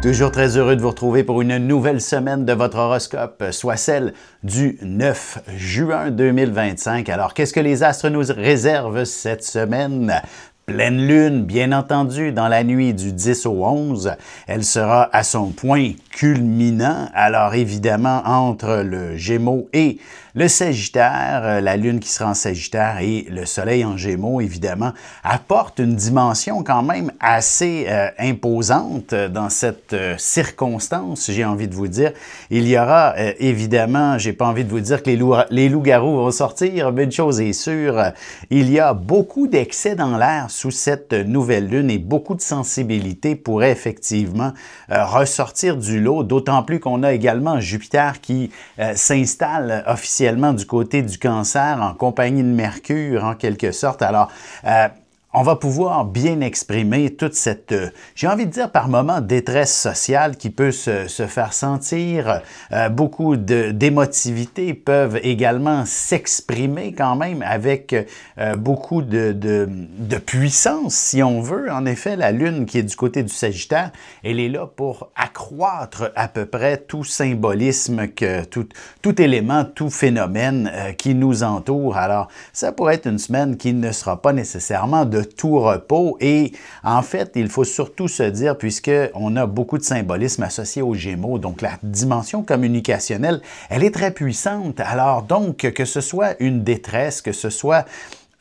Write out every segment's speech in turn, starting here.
Toujours très heureux de vous retrouver pour une nouvelle semaine de votre horoscope, soit celle du 9 juin 2025. Alors, qu'est-ce que les astres nous réservent cette semaine? Pleine lune, bien entendu, dans la nuit du 10 au 11. Elle sera à son point culminant. Alors, évidemment, entre le Gémeaux et le Sagittaire, la lune qui sera en Sagittaire et le soleil en Gémeaux, évidemment, apporte une dimension quand même assez imposante dans cette circonstance, j'ai envie de vous dire. Il y aura, évidemment, j'ai pas envie de vous dire que les loups-garous vont sortir, mais une chose est sûre, il y a beaucoup d'excès dans l'air sous cette nouvelle lune et beaucoup de sensibilité pourrait effectivement ressortir du lot, d'autant plus qu'on a également Jupiter qui s'installe officiellement du côté du Cancer en compagnie de Mercure en quelque sorte. Alors, on va pouvoir bien exprimer toute cette, j'ai envie de dire par moments, détresse sociale qui peut se faire sentir. Beaucoup d'émotivité peuvent également s'exprimer quand même avec beaucoup de puissance, si on veut. En effet, la Lune qui est du côté du Sagittaire, elle est là pour accroître à peu près tout symbolisme, tout élément, tout phénomène qui nous entoure. Alors, ça pourrait être une semaine qui ne sera pas nécessairement de tout repos et en fait, il faut surtout se dire, puisqu'on a beaucoup de symbolisme associé aux Gémeaux, donc la dimension communicationnelle, elle est très puissante. Alors donc, que ce soit une détresse, que ce soit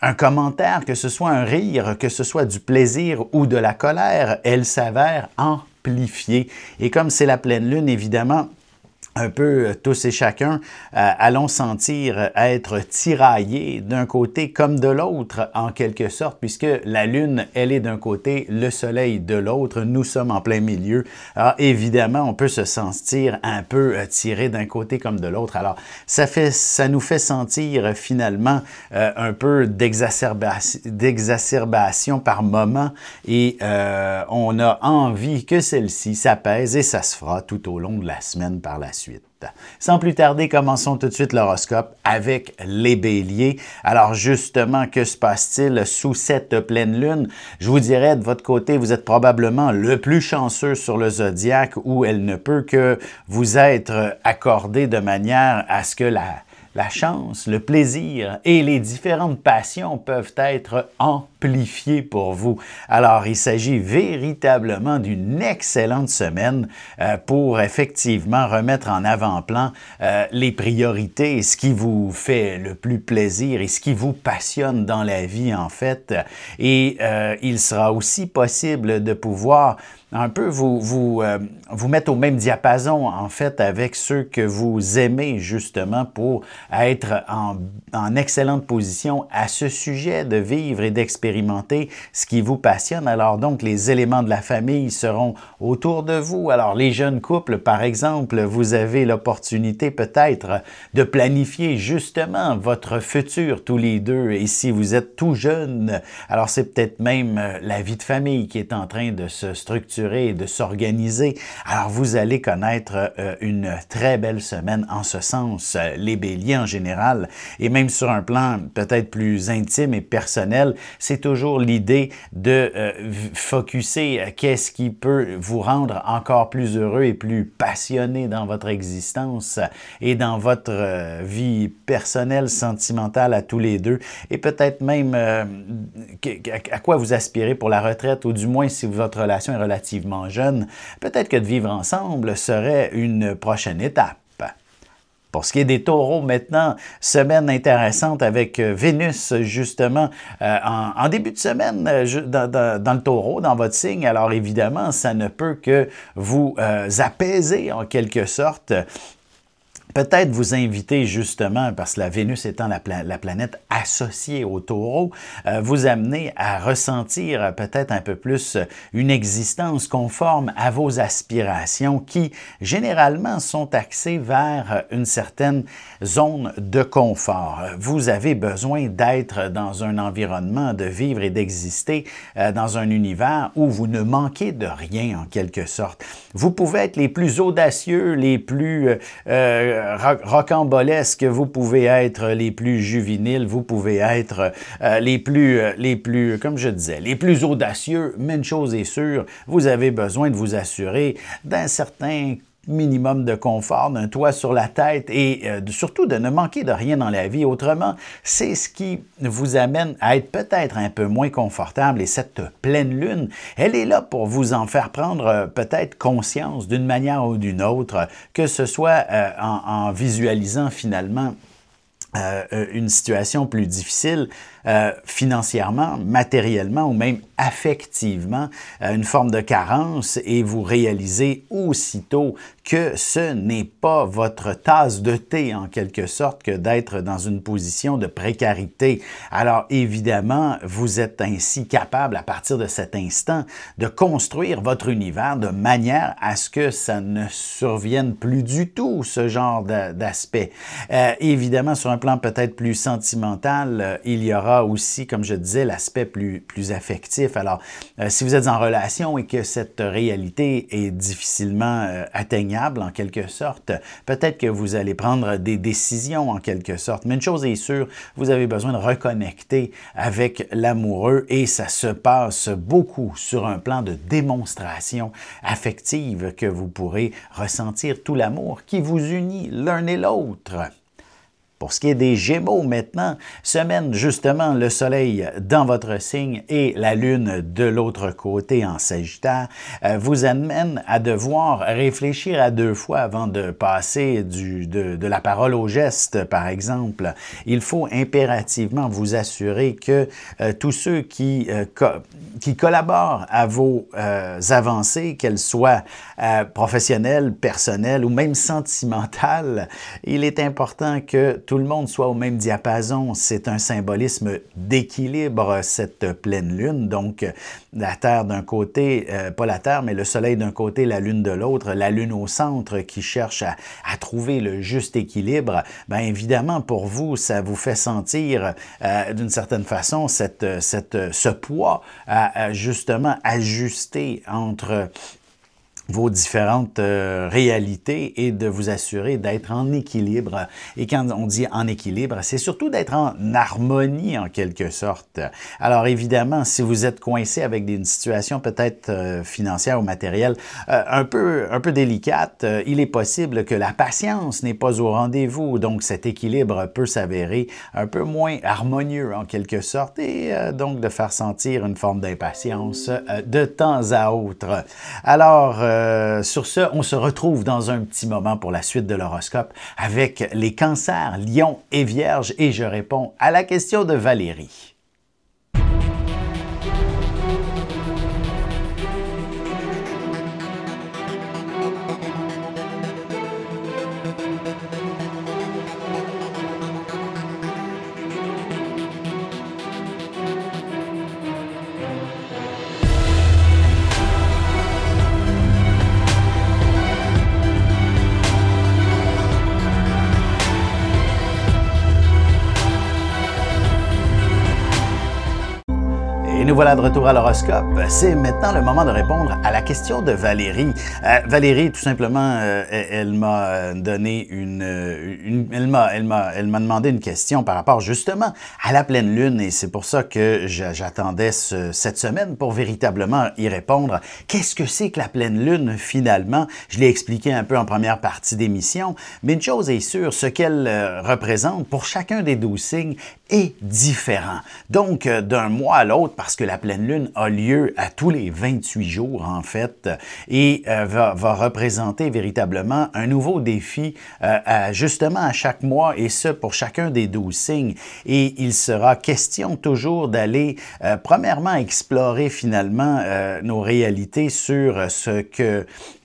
un commentaire, que ce soit un rire, que ce soit du plaisir ou de la colère, elle s'avère amplifiée. Et comme c'est la pleine lune, évidemment, un peu tous et chacun allons sentir être tiraillés d'un côté comme de l'autre en quelque sorte, puisque la Lune, elle est d'un côté, le Soleil de l'autre, nous sommes en plein milieu. Alors évidemment, on peut se sentir un peu tiré d'un côté comme de l'autre. Alors ça nous fait sentir finalement un peu d'exacerbation par moment et on a envie que celle-ci s'apaise et ça se fera tout au long de la semaine par la suite. Sans plus tarder, commençons tout de suite l'horoscope avec les béliers. Alors justement, que se passe-t-il sous cette pleine lune? Je vous dirais, de votre côté, vous êtes probablement le plus chanceux sur le zodiaque où elle ne peut que vous être accordée de manière à ce que la chance, le plaisir et les différentes passions peuvent être amplifiées pour vous. Alors, il s'agit véritablement d'une excellente semaine pour effectivement remettre en avant-plan les priorités, ce qui vous fait le plus plaisir et ce qui vous passionne dans la vie en fait. Et il sera aussi possible de pouvoir un peu vous mettre au même diapason, en fait, avec ceux que vous aimez, justement, pour être en excellente position à ce sujet de vivre et d'expérimenter ce qui vous passionne. Alors, donc, les éléments de la famille seront autour de vous. Alors, les jeunes couples, par exemple, vous avez l'opportunité peut-être de planifier, justement, votre futur tous les deux. Et si vous êtes tout jeune, alors c'est peut-être même la vie de famille qui est en train de se structurer et de s'organiser. Alors, vous allez connaître une très belle semaine en ce sens, les béliers en général, et même sur un plan peut-être plus intime et personnel, c'est toujours l'idée de focusser qu'est-ce qui peut vous rendre encore plus heureux et plus passionné dans votre existence et dans votre vie personnelle, sentimentale à tous les deux, et peut-être même à quoi vous aspirez pour la retraite, ou du moins si votre relation est relativement jeune, peut-être que de vivre ensemble serait une prochaine étape. Pour ce qui est des taureaux maintenant, semaine intéressante avec Vénus justement en début de semaine dans le taureau, dans votre signe. Alors évidemment, ça ne peut que vous apaiser en quelque sorte. Peut-être vous inviter justement, parce que la Vénus étant la planète associée au Taureau, vous amener à ressentir peut-être un peu plus une existence conforme à vos aspirations qui, généralement, sont axées vers une certaine zone de confort. Vous avez besoin d'être dans un environnement, de vivre et d'exister dans un univers où vous ne manquez de rien en quelque sorte. Vous pouvez être les plus audacieux, les plus rocambolesques, vous pouvez être les plus juvéniles, vous pouvez être les plus, comme je disais, les plus audacieux, mais une chose est sûre, vous avez besoin de vous assurer d'un certain minimum de confort, d'un toit sur la tête et surtout de ne manquer de rien dans la vie. Autrement, c'est ce qui vous amène à être peut-être un peu moins confortable et cette pleine lune, elle est là pour vous en faire prendre peut-être conscience d'une manière ou d'une autre, que ce soit en visualisant finalement une situation plus difficile financièrement, matériellement ou même affectivement, une forme de carence et vous réalisez aussitôt que ce n'est pas votre tasse de thé en quelque sorte que d'être dans une position de précarité. Alors évidemment, vous êtes ainsi capable à partir de cet instant de construire votre univers de manière à ce que ça ne survienne plus du tout ce genre d'aspect. Évidemment, sur un plan peut-être plus sentimental, il y aura aussi, comme je disais, l'aspect plus affectif. Alors, si vous êtes en relation et que cette réalité est difficilement atteignable en quelque sorte, peut-être que vous allez prendre des décisions en quelque sorte. Mais une chose est sûre, vous avez besoin de reconnecter avec l'amoureux et ça se passe beaucoup sur un plan de démonstration affective que vous pourrez ressentir tout l'amour qui vous unit l'un et l'autre. Pour ce qui est des Gémeaux maintenant, semaine justement le Soleil dans votre signe et la Lune de l'autre côté en Sagittaire vous amène à devoir réfléchir à deux fois avant de passer de la parole au geste, par exemple. Il faut impérativement vous assurer que tous ceux qui collaborent à vos avancées, qu'elles soient professionnelles, personnelles ou même sentimentales, il est important que tout le monde soit au même diapason. C'est un symbolisme d'équilibre, cette pleine lune. Donc, la Terre d'un côté, pas la Terre, mais le Soleil d'un côté, la Lune de l'autre, la Lune au centre qui cherche à trouver le juste équilibre. Bien évidemment, pour vous, ça vous fait sentir d'une certaine façon ce poids à justement ajuster entre vos différentes réalités et de vous assurer d'être en équilibre. Et quand on dit en équilibre, c'est surtout d'être en harmonie en quelque sorte. Alors évidemment, si vous êtes coincé avec une situation peut-être financière ou matérielle un peu délicate, il est possible que la patience n'est pas au rendez-vous. Donc cet équilibre peut s'avérer un peu moins harmonieux en quelque sorte et donc de faire sentir une forme d'impatience de temps à autre. Alors, sur ce, on se retrouve dans un petit moment pour la suite de l'horoscope avec les cancers, lions et vierges et je réponds à la question de Valérie. Nous voilà de retour à l'horoscope. C'est maintenant le moment de répondre à la question de Valérie. Valérie, tout simplement, elle m'a donné elle m'a demandé une question par rapport justement à la pleine lune et c'est pour ça que j'attendais cette semaine pour véritablement y répondre. Qu'est-ce que c'est que la pleine lune finalement? Je l'ai expliqué un peu en première partie d'émission, mais une chose est sûre, ce qu'elle représente pour chacun des 12 signes est différent. Donc, d'un mois à l'autre, parce que la pleine lune a lieu à tous les 28 jours, en fait, et va représenter véritablement un nouveau défi justement à chaque mois, et ce, pour chacun des 12 signes. Et il sera question toujours d'aller, premièrement, explorer finalement nos réalités sur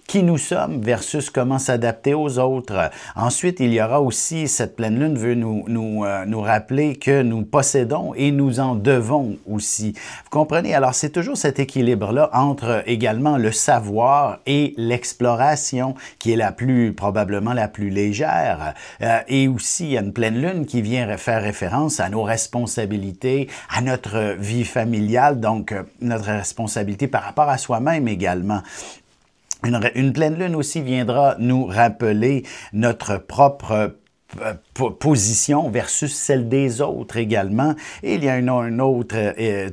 qui nous sommes versus comment s'adapter aux autres. Ensuite, il y aura aussi, cette pleine lune veut nous rappeler que nous possédons et nous en devons aussi. Vous comprenez? Alors, c'est toujours cet équilibre-là entre également le savoir et l'exploration qui est probablement la plus légère. Et aussi, il y a une pleine lune qui vient faire référence à nos responsabilités, à notre vie familiale, donc notre responsabilité par rapport à soi-même également. Une pleine lune aussi viendra nous rappeler notre propre position versus celle des autres également. Et il y a une autre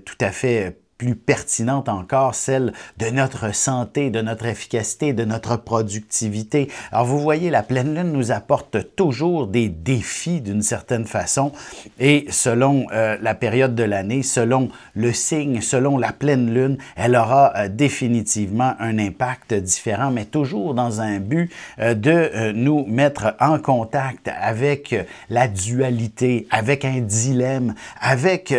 tout à fait plus pertinente encore, celle de notre santé, de notre efficacité, de notre productivité. Alors vous voyez, la pleine lune nous apporte toujours des défis d'une certaine façon et selon la période de l'année, selon le signe, selon la pleine lune, elle aura définitivement un impact différent, mais toujours dans un but de nous mettre en contact avec la dualité, avec un dilemme, avec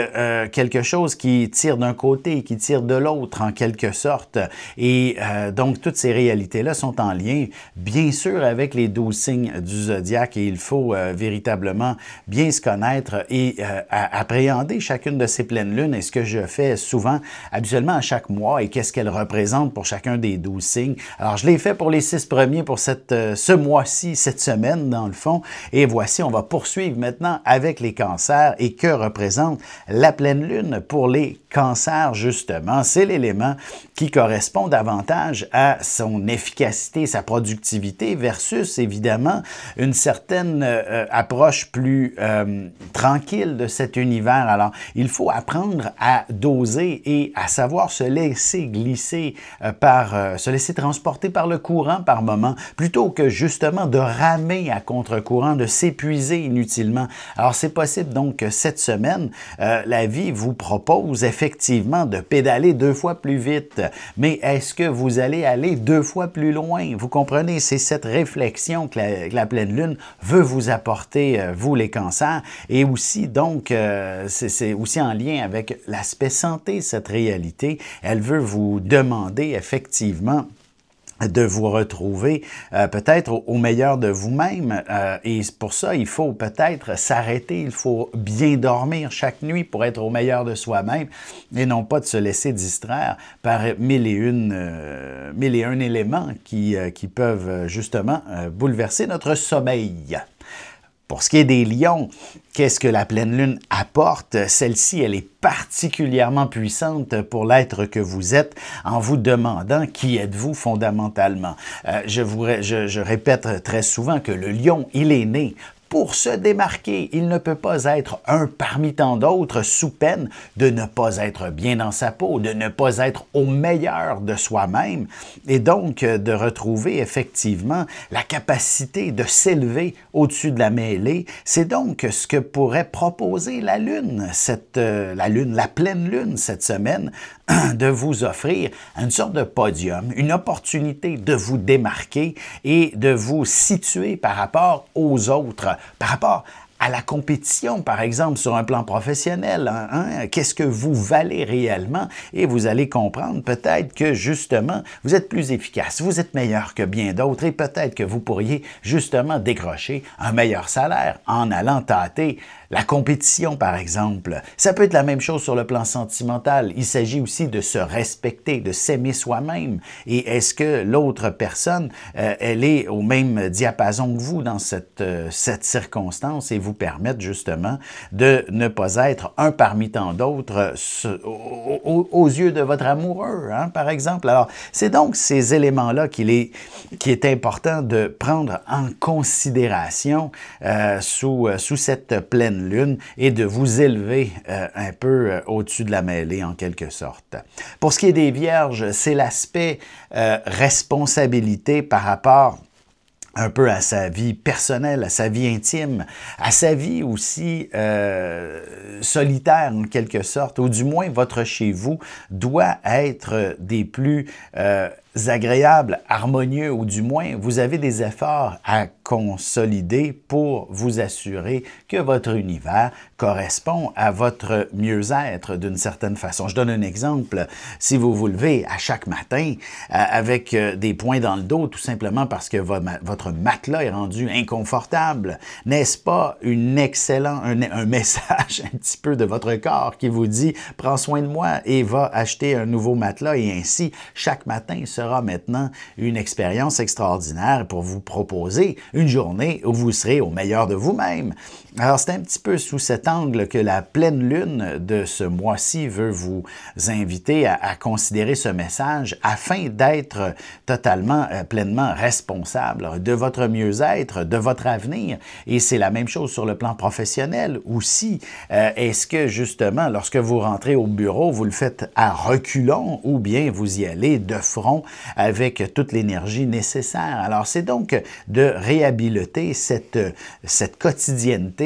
quelque chose qui tire d'un côté qui tire de l'autre en quelque sorte. Et donc, toutes ces réalités-là sont en lien, bien sûr, avec les 12 signes du zodiaque et il faut véritablement bien se connaître et appréhender chacune de ces pleines lunes. Et ce que je fais souvent, habituellement à chaque mois, et qu'est-ce qu'elles représentent pour chacun des 12 signes. Alors, je l'ai fait pour les 6 premiers pour ce mois-ci, cette semaine, dans le fond. Et voici, on va poursuivre maintenant avec les cancers et que représente la pleine lune pour les cancers, justement. C'est l'élément qui correspond davantage à son efficacité, sa productivité versus, évidemment, une certaine approche plus tranquille de cet univers. Alors, il faut apprendre à doser et à savoir se laisser glisser se laisser transporter par le courant par moment, plutôt que justement de ramer à contre-courant, de s'épuiser inutilement. Alors, c'est possible donc que cette semaine, la vie vous propose effectivement de pédaler 2 fois plus vite. Mais est-ce que vous allez aller 2 fois plus loin? Vous comprenez, c'est cette réflexion que la pleine lune veut vous apporter, vous les cancers, et aussi donc, c'est aussi en lien avec l'aspect santé, cette réalité. Elle veut vous demander effectivement de vous retrouver peut-être au meilleur de vous-même. Et pour ça, il faut peut-être s'arrêter, il faut bien dormir chaque nuit pour être au meilleur de soi-même et non pas de se laisser distraire par mille et un éléments qui peuvent justement bouleverser notre sommeil. Pour ce qui est des lions, qu'est-ce que la pleine lune apporte? Celle-ci, elle est particulièrement puissante pour l'être que vous êtes en vous demandant qui êtes-vous fondamentalement. Je répète très souvent que le lion, il est né pour se démarquer. Il ne peut pas être un parmi tant d'autres sous peine de ne pas être bien dans sa peau, de ne pas être au meilleur de soi-même et donc de retrouver effectivement la capacité de s'élever au-dessus de la mêlée. C'est donc ce que pourrait proposer la Lune, la pleine Lune cette semaine, de vous offrir une sorte de podium, une opportunité de vous démarquer et de vous situer par rapport aux autres, par rapport à la compétition, par exemple, sur un plan professionnel. Qu'est-ce que vous valez réellement? Et vous allez comprendre peut-être que, justement, vous êtes plus efficace, vous êtes meilleur que bien d'autres et peut-être que vous pourriez, justement, décrocher un meilleur salaire en allant tâter la compétition, par exemple. Ça peut être la même chose sur le plan sentimental. Il s'agit aussi de se respecter, de s'aimer soi-même. Et est-ce que l'autre personne, elle est au même diapason que vous dans cette circonstance et vous permettre justement de ne pas être un parmi tant d'autres aux yeux de votre amoureux, par exemple. Alors, c'est donc ces éléments-là qui est important de prendre en considération sous cette pleine lune et de vous élever un peu au-dessus de la mêlée en quelque sorte. Pour ce qui est des vierges, c'est l'aspect responsabilité par rapport un peu à sa vie personnelle, à sa vie intime, à sa vie aussi solitaire en quelque sorte, ou du moins votre chez vous doit être des plus agréables, harmonieux, ou du moins vous avez des efforts à consolider pour vous assurer que votre univers correspond à votre mieux-être d'une certaine façon. Je donne un exemple. Si vous vous levez à chaque matin avec des points dans le dos, tout simplement parce que votre matelas est rendu inconfortable, n'est-ce pas un message un petit peu de votre corps qui vous dit « Prends soin de moi et va acheter un nouveau matelas » et ainsi, chaque matin, se sera maintenant une expérience extraordinaire pour vous proposer une journée où vous serez au meilleur de vous-même. Alors, c'est un petit peu sous cet angle que la pleine lune de ce mois-ci veut vous inviter à considérer ce message afin d'être totalement, pleinement responsable de votre mieux-être, de votre avenir. Et c'est la même chose sur le plan professionnel aussi. Est-ce que justement, lorsque vous rentrez au bureau, vous le faites à reculons ou bien vous y allez de front avec toute l'énergie nécessaire? Alors, c'est donc de réhabiliter cette quotidienneté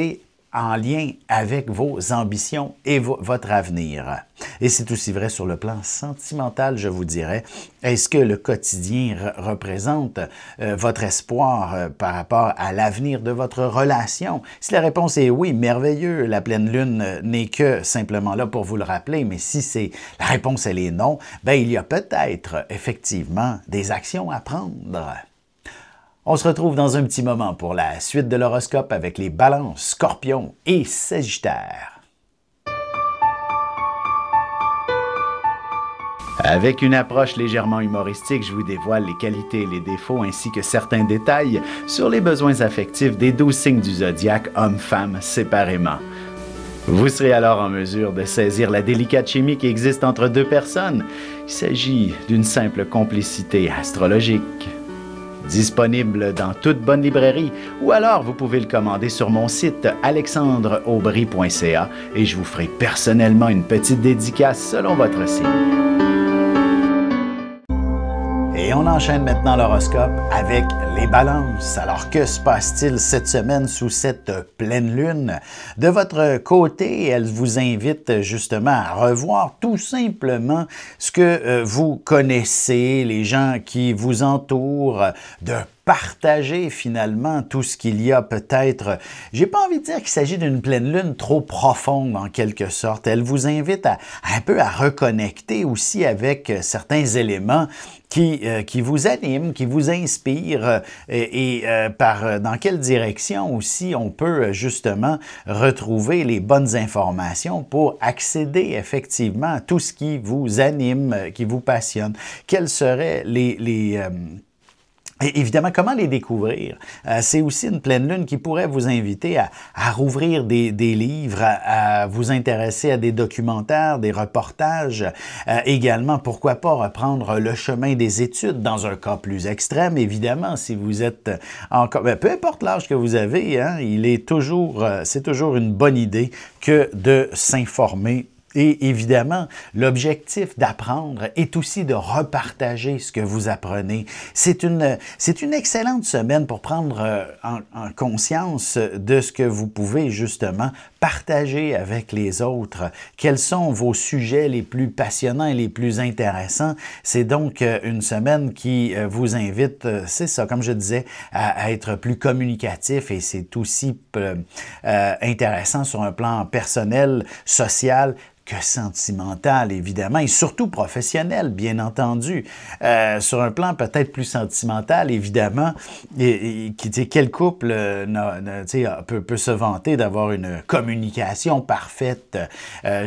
en lien avec vos ambitions et votre avenir. Et c'est aussi vrai sur le plan sentimental, je vous dirais. Est-ce que le quotidien représente votre espoir par rapport à l'avenir de votre relation? Si la réponse est oui, merveilleux, la pleine lune n'est que simplement là pour vous le rappeler, mais si la réponse elle est non, bien, il y a peut-être effectivement des actions à prendre. On se retrouve dans un petit moment pour la suite de l'horoscope avec les balances, scorpions et sagittaires. Avec une approche légèrement humoristique, je vous dévoile les qualités et les défauts ainsi que certains détails sur les besoins affectifs des 12 signes du zodiaque, hommes-femmes séparément. Vous serez alors en mesure de saisir la délicate chimie qui existe entre deux personnes. Il s'agit d'une simple complicité astrologique. Disponible dans toute bonne librairie ou alors vous pouvez le commander sur mon site alexandreaubry.ca et je vous ferai personnellement une petite dédicace selon votre signe. Et on enchaîne maintenant l'horoscope avec les balances. Alors, que se passe-t-il cette semaine sous cette pleine lune? De votre côté, elle vous invite justement à revoir tout simplement ce que vous connaissez, les gens qui vous entourent, de partager finalement tout ce qu'il y a peut-être. J'ai pas envie de dire qu'il s'agit d'une pleine lune trop profonde en quelque sorte. Elle vous invite un peu à reconnecter aussi avec certains éléments qui vous animent, qui vous inspirent dans quelle direction aussi on peut justement retrouver les bonnes informations pour accéder effectivement à tout ce qui vous anime, qui vous passionne. Quels seraient et évidemment, comment les découvrir? C'est aussi une pleine lune qui pourrait vous inviter à rouvrir des livres, à vous intéresser à des documentaires, des reportages. Également, pourquoi pas reprendre le chemin des études dans un cas plus extrême, évidemment, si vous êtes encore... peu importe l'âge que vous avez, hein, c'est toujours une bonne idée que de s'informer. Et évidemment, l'objectif d'apprendre est aussi de repartager ce que vous apprenez. C'est une excellente semaine pour prendre en conscience de ce que vous pouvez justement partager avec les autres. Quels sont vos sujets les plus passionnants et les plus intéressants? C'est donc une semaine qui vous invite, c'est ça, comme je disais, à être plus communicatif et c'est aussi intéressant sur un plan personnel, social, que sentimental, évidemment, et surtout professionnel, bien entendu. Sur un plan peut-être plus sentimental, évidemment, quel couple peut se vanter d'avoir une communication parfaite?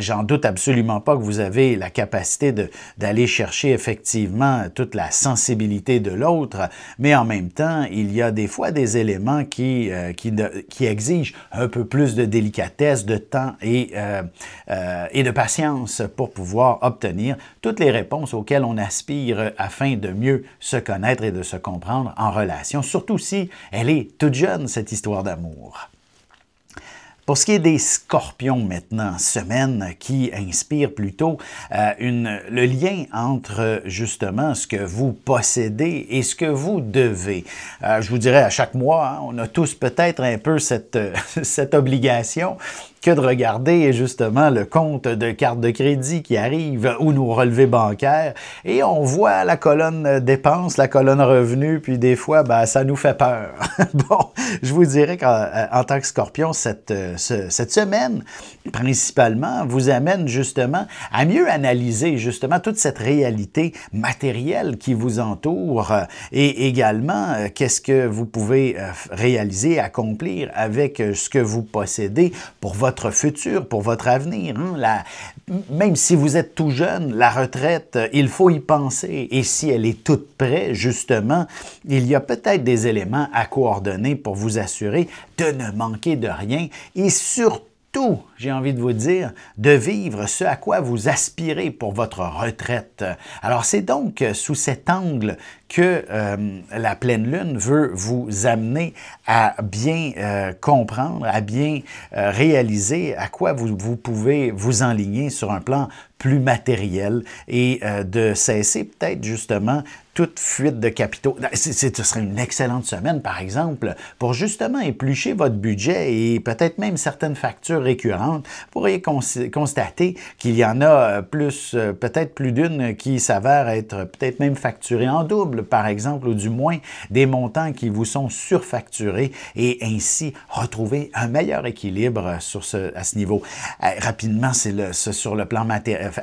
J'en doute absolument pas que vous avez la capacité d'aller chercher effectivement toute la sensibilité de l'autre, mais en même temps, il y a des fois des éléments qui exigent un peu plus de délicatesse, de temps et de patience pour pouvoir obtenir toutes les réponses auxquelles on aspire afin de mieux se connaître et de se comprendre en relation, surtout si elle est toute jeune, cette histoire d'amour. Pour ce qui est des scorpions maintenant, semaine qui inspire plutôt le lien entre justement ce que vous possédez et ce que vous devez. Je vous dirais à chaque mois, hein, on a tous peut-être un peu cette obligation que de regarder justement le compte de carte de crédit qui arrive ou nos relevés bancaires et on voit la colonne dépenses, la colonne revenus, puis des fois, ça nous fait peur. Bon, je vous dirais qu'en tant que scorpion, cette semaine, principalement, vous amène justement à mieux analyser justement toute cette réalité matérielle qui vous entoure et également qu'est-ce que vous pouvez réaliser, accomplir avec ce que vous possédez pour votre votre futur, pour votre avenir. Hein? Même si vous êtes tout jeune, la retraite, il faut y penser. Et si elle est toute prête, justement, il y a peut-être des éléments à coordonner pour vous assurer de ne manquer de rien et surtout, j'ai envie de vous dire, de vivre ce à quoi vous aspirez pour votre retraite. Alors, c'est donc sous cet angle que la pleine lune veut vous amener à bien comprendre, à bien réaliser à quoi vous pouvez vous enligner sur un plan plus matériel et de cesser peut-être justement toute fuite de capitaux. Ce serait une excellente semaine, par exemple, pour justement éplucher votre budget et peut-être même certaines factures récurrentes. Vous pourriez constater qu'il y en a peut-être plus d'une qui s'avère être peut-être même facturée en double, par exemple, ou du moins des montants qui vous sont surfacturés et ainsi retrouver un meilleur équilibre à ce niveau. Rapidement, c'est sur le plan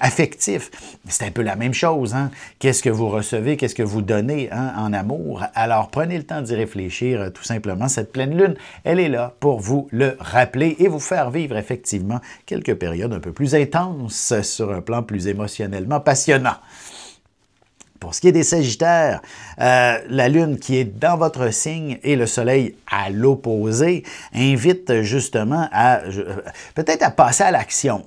affectif, c'est un peu la même chose. Hein? Qu'est-ce que vous recevez, qu'est-ce que vous donnez en amour? Alors, prenez le temps d'y réfléchir, tout simplement. Cette pleine lune, elle est là pour vous le rappeler et vous faire vivre effectivement quelques périodes un peu plus intenses sur un plan plus émotionnellement passionnant. Pour ce qui est des Sagittaires, la Lune qui est dans votre signe et le Soleil à l'opposé invite justement à peut-être à passer à l'action.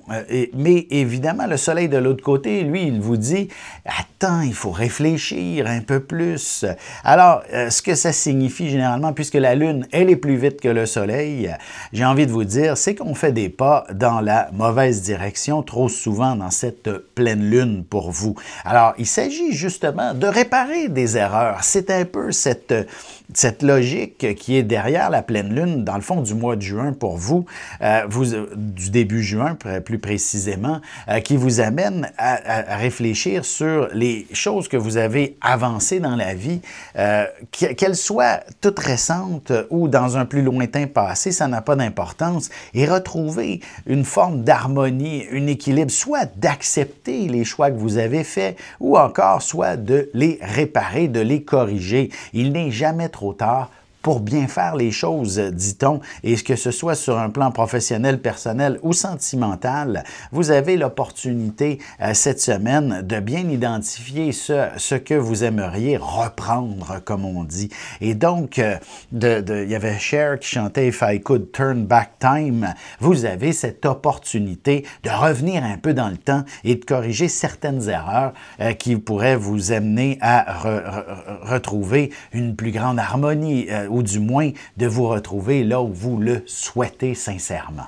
Mais évidemment, le Soleil de l'autre côté, lui, il vous dit « Attends, il faut réfléchir un peu plus. » Alors, ce que ça signifie généralement, puisque la Lune, elle est plus vite que le Soleil, j'ai envie de vous dire, c'est qu'on fait des pas dans la mauvaise direction trop souvent dans cette pleine Lune pour vous. Alors, il s'agit justement de réparer des erreurs. C'est un peu cette logique qui est derrière la pleine lune, dans le fond, du mois de juin pour vous, du début juin plus précisément, qui vous amène à réfléchir sur les choses que vous avez avancées dans la vie, qu'elles soient toutes récentes ou dans un plus lointain passé, ça n'a pas d'importance, et retrouver une forme d'harmonie, un équilibre, soit d'accepter les choix que vous avez faits ou encore soit de les réparer, de les corriger. Il n'est jamais trop tard pour bien faire les choses, dit-on, et que ce soit sur un plan professionnel, personnel ou sentimental, vous avez l'opportunité cette semaine de bien identifier ce que vous aimeriez reprendre, comme on dit. Et donc, il y avait Cher qui chantait « If I could turn back time ». Vous avez cette opportunité de revenir un peu dans le temps et de corriger certaines erreurs qui pourraient vous amener à retrouver une plus grande harmonie, ou du moins de vous retrouver là où vous le souhaitez sincèrement.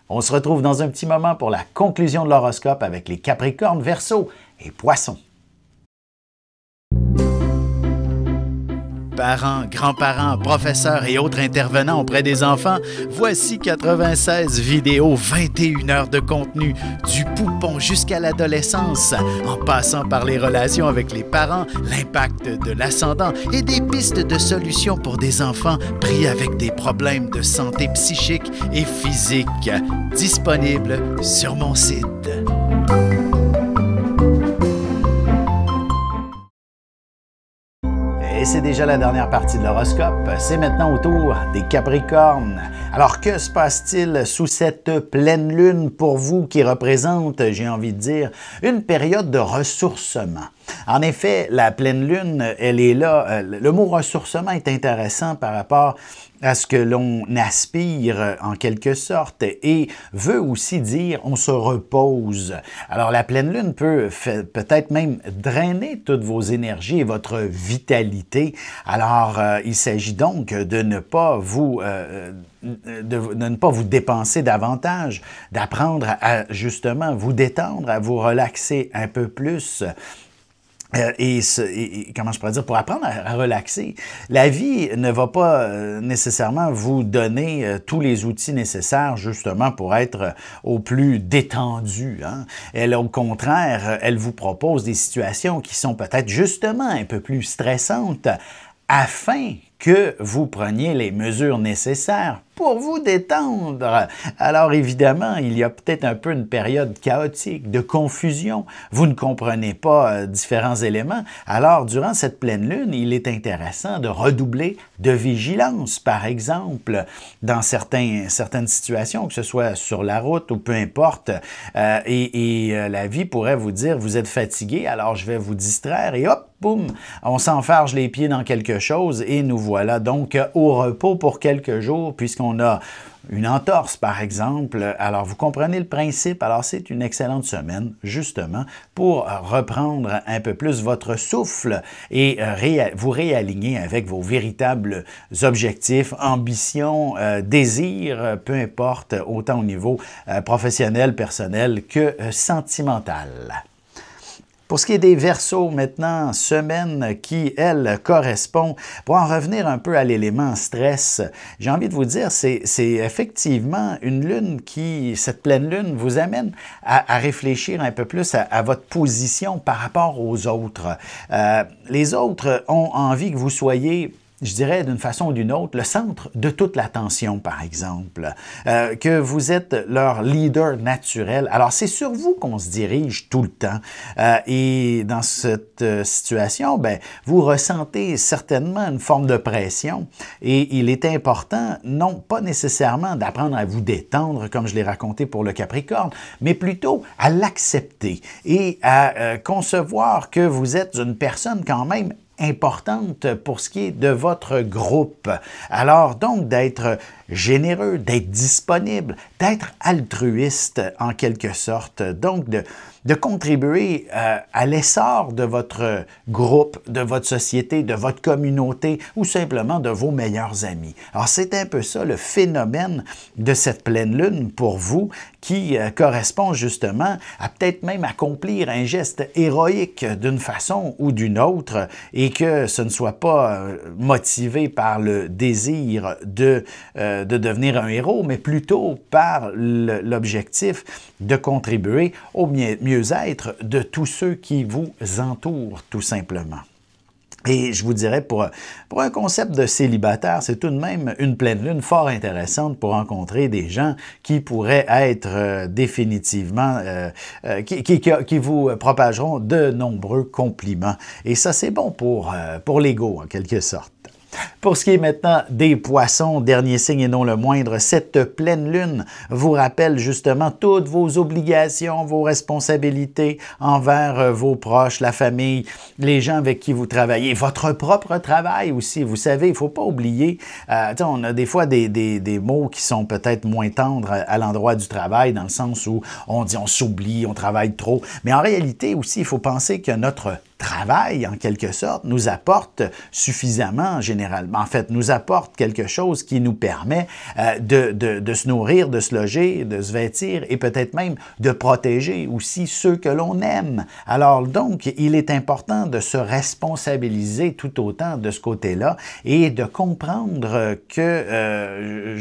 On se retrouve dans un petit moment pour la conclusion de l'horoscope avec les Capricornes, Verseaux et Poissons. Parents, grands-parents, professeurs et autres intervenants auprès des enfants, voici 96 vidéos, 21 heures de contenu, du poupon jusqu'à l'adolescence, en passant par les relations avec les parents, l'impact de l'ascendant et des pistes de solutions pour des enfants pris avec des problèmes de santé psychique et physique, disponibles sur mon site. Et c'est déjà la dernière partie de l'horoscope. C'est maintenant au tour des Capricornes. Alors, que se passe-t-il sous cette pleine lune pour vous qui représente, j'ai envie de dire, une période de ressourcement? En effet, la pleine lune, elle est là. Le mot ressourcement est intéressant par rapport à ce que l'on aspire en quelque sorte et veut aussi dire on se repose. Alors la pleine lune peut peut-être même drainer toutes vos énergies et votre vitalité. Alors il s'agit donc de ne pas vous dépenser davantage, d'apprendre à justement vous détendre, à vous relaxer un peu plus. Comment je pourrais dire, pour apprendre à relaxer, la vie ne va pas nécessairement vous donner tous les outils nécessaires justement pour être au plus détendu. Hein? Elle, au contraire, elle vous propose des situations qui sont peut-être justement un peu plus stressantes afin que vous preniez les mesures nécessaires pour vous détendre. Alors évidemment, il y a peut-être un peu une période chaotique, de confusion. Vous ne comprenez pas différents éléments. Alors, durant cette pleine lune, il est intéressant de redoubler de vigilance, par exemple, dans certaines situations, que ce soit sur la route ou peu importe. La vie pourrait vous dire, vous êtes fatigué, alors je vais vous distraire et hop, boum, on s'enfarge les pieds dans quelque chose et nous voilà donc au repos pour quelques jours puisqu'on a une entorse, par exemple. Alors, vous comprenez le principe. Alors, c'est une excellente semaine, justement, pour reprendre un peu plus votre souffle et vous réaligner avec vos véritables objectifs, ambitions, désirs, peu importe, autant au niveau professionnel, personnel que sentimental. Pour ce qui est des Verseaux, maintenant, semaine qui, elle, correspond, pour en revenir un peu à l'élément stress, j'ai envie de vous dire, c'est effectivement une lune qui, cette pleine lune, vous amène à réfléchir un peu plus à votre position par rapport aux autres. Les autres ont envie que vous soyez, je dirais d'une façon ou d'une autre, le centre de toute l'attention, par exemple, que vous êtes leur leader naturel. Alors, c'est sur vous qu'on se dirige tout le temps. Et dans cette situation, ben, vous ressentez certainement une forme de pression et il est important, non pas nécessairement d'apprendre à vous détendre, comme je l'ai raconté pour le Capricorne, mais plutôt à l'accepter et à concevoir que vous êtes une personne quand même importante pour ce qui est de votre groupe. Alors donc d'être généreux, d'être disponible, d'être altruiste en quelque sorte, donc de contribuer à l'essor de votre groupe, de votre société, de votre communauté ou simplement de vos meilleurs amis. Alors c'est un peu ça le phénomène de cette pleine lune pour vous qui correspond justement à peut-être même accomplir un geste héroïque d'une façon ou d'une autre et que ce ne soit pas motivé par le désir de devenir un héros, mais plutôt par l'objectif de contribuer au mieux-être de tous ceux qui vous entourent, tout simplement. Et je vous dirais, pour un concept de célibataire, c'est tout de même une pleine lune fort intéressante pour rencontrer des gens qui pourraient être définitivement, qui vous propageront de nombreux compliments. Et ça, c'est bon pour l'ego, en quelque sorte. Pour ce qui est maintenant des poissons, dernier signe et non le moindre, cette pleine lune vous rappelle justement toutes vos obligations, vos responsabilités envers vos proches, la famille, les gens avec qui vous travaillez, votre propre travail aussi. Vous savez, il ne faut pas oublier, on a des fois des mots qui sont peut-être moins tendres à l'endroit du travail, dans le sens où on dit on s'oublie, on travaille trop, mais en réalité aussi, il faut penser que notre travail, en quelque sorte, nous apporte suffisamment, généralement, en fait, nous apporte quelque chose qui nous permet de se nourrir, de se loger, de se vêtir et peut-être même de protéger aussi ceux que l'on aime. Alors donc, il est important de se responsabiliser tout autant de ce côté-là et de comprendre que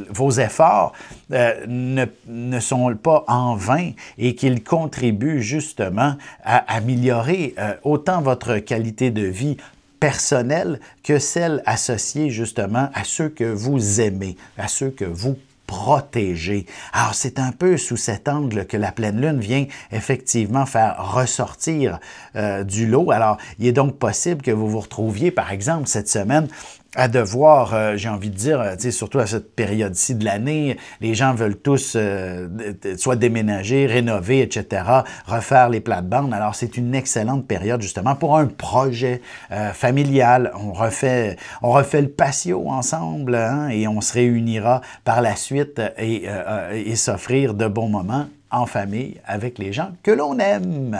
vos efforts ne sont pas en vain et qu'ils contribuent justement à améliorer autant votre qualité de vie personnelle que celle associée justement à ceux que vous aimez, à ceux que vous protégez. Alors, c'est un peu sous cet angle que la pleine lune vient effectivement faire ressortir du lot. Alors, il est donc possible que vous vous retrouviez, par exemple, cette semaine, à devoir, j'ai envie de dire, surtout à cette période-ci de l'année, les gens veulent tous soit déménager, rénover, etc., refaire les plates-bandes. Alors, c'est une excellente période, justement, pour un projet familial. On refait le patio ensemble hein, et on se réunira par la suite et s'offrir de bons moments en famille avec les gens que l'on aime.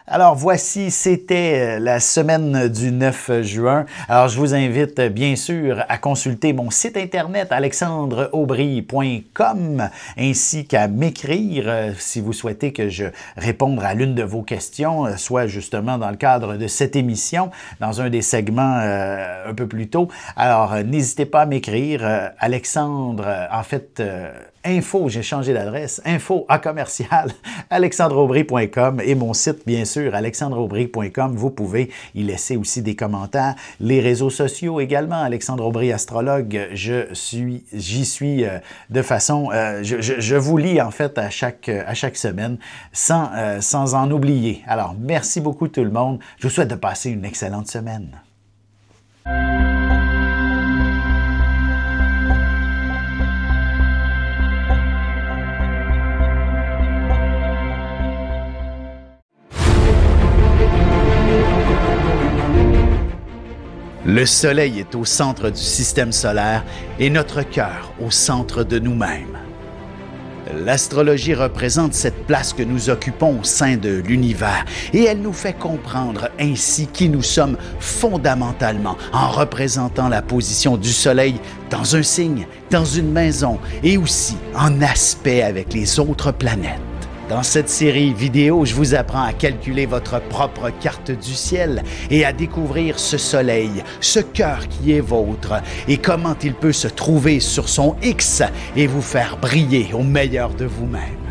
Alors voici, c'était la semaine du 9 juin. Alors je vous invite bien sûr à consulter mon site internet alexandreaubry.com ainsi qu'à m'écrire si vous souhaitez que je réponde à l'une de vos questions, soit justement dans le cadre de cette émission, dans un des segments un peu plus tôt. Alors n'hésitez pas à m'écrire, Alexandre, en fait, info, j'ai changé d'adresse, info@alexandreaubry.com et mon site, bien sûr, alexandreaubry.com. Vous pouvez y laisser aussi des commentaires. Les réseaux sociaux également, Alexandre Aubry, astrologue, j'y suis de façon, je vous lis en fait à chaque semaine sans en oublier. Alors, merci beaucoup tout le monde. Je vous souhaite de passer une excellente semaine. Le Soleil est au centre du système solaire et notre cœur au centre de nous-mêmes. L'astrologie représente cette place que nous occupons au sein de l'univers et elle nous fait comprendre ainsi qui nous sommes fondamentalement en représentant la position du Soleil dans un signe, dans une maison et aussi en aspect avec les autres planètes. Dans cette série vidéo, je vous apprends à calculer votre propre carte du ciel et à découvrir ce soleil, ce cœur qui est vôtre et comment il peut se trouver sur son X et vous faire briller au meilleur de vous-même.